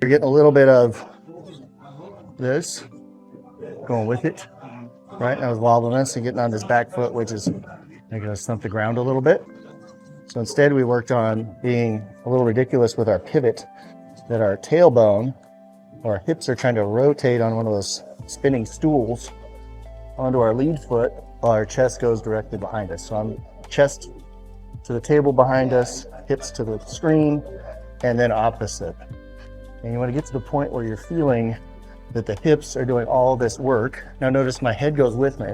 You're getting a little bit of this going with it, right? I was wobbling us and getting on this back foot, which is making us thump the ground a little bit. So instead we worked on being a little ridiculous with our pivot, that our tailbone or our hips are trying to rotate on one of those spinning stools onto our lead foot while our chest goes directly behind us. So I'm chest to the table behind us, hips to the screen, and then opposite. And you want to get to the point where you're feeling that the hips are doing all this work. Now notice my head goes with me,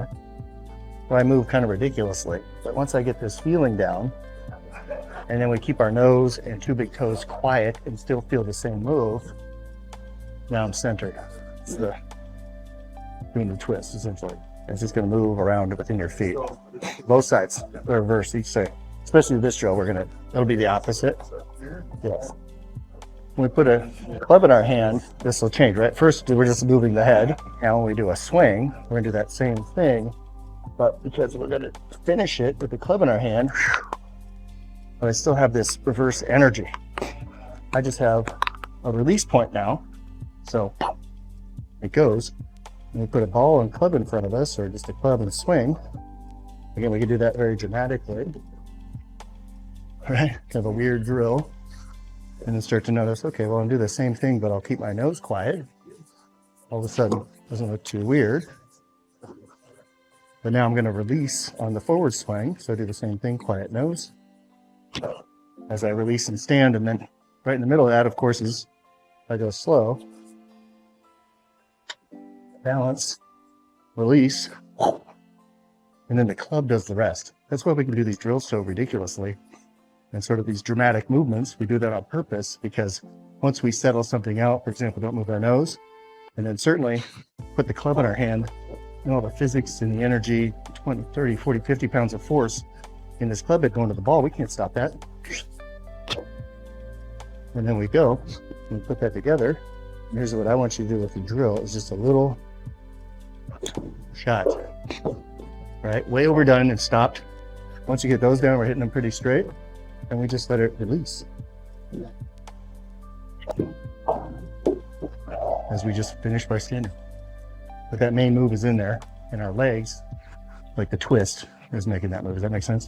so I move kind of ridiculously. But once I get this feeling down, and then we keep our nose and two big toes quiet and still feel the same move, now I'm centered. It's the doing the twist, essentially. It's just going to move around within your feet. Both sides, the reverse each side. Especially this drill, it'll be the opposite. Yes. When we put a club in our hand, this will change, right? First, we're just moving the head. Now when we do a swing, we're gonna do that same thing, but because we're gonna finish it with the club in our hand, but I still have this reverse energy. I just have a release point now. So it goes, and we put a ball and club in front of us, or just a club and swing. Again, we can do that very dramatically. Right? Kind of a weird drill. And then start to notice, okay, well, I'll do the same thing, but I'll keep my nose quiet. All of a sudden, it doesn't look too weird. But now I'm going to release on the forward swing. So I do the same thing, quiet nose. As I release and stand, and then right in the middle of that, of course, is I go slow. Balance, release, and then the club does the rest. That's why we can do these drills so ridiculously. And sort of these dramatic movements, we do that on purpose, because once we settle something out, for example, don't move our nose, and then certainly put the club in our hand, and all the physics and the energy, 20, 30, 40, 50 pounds of force in this club head going to the ball, we can't stop that. And then we go, and we put that together. And here's what I want you to do with the drill, is just a little shot, right? Way overdone and stopped. Once you get those down, we're hitting them pretty straight. And we just let it release. As we just finished by standing. But that main move is in there, and our legs, like the twist, is making that move. Does that make sense?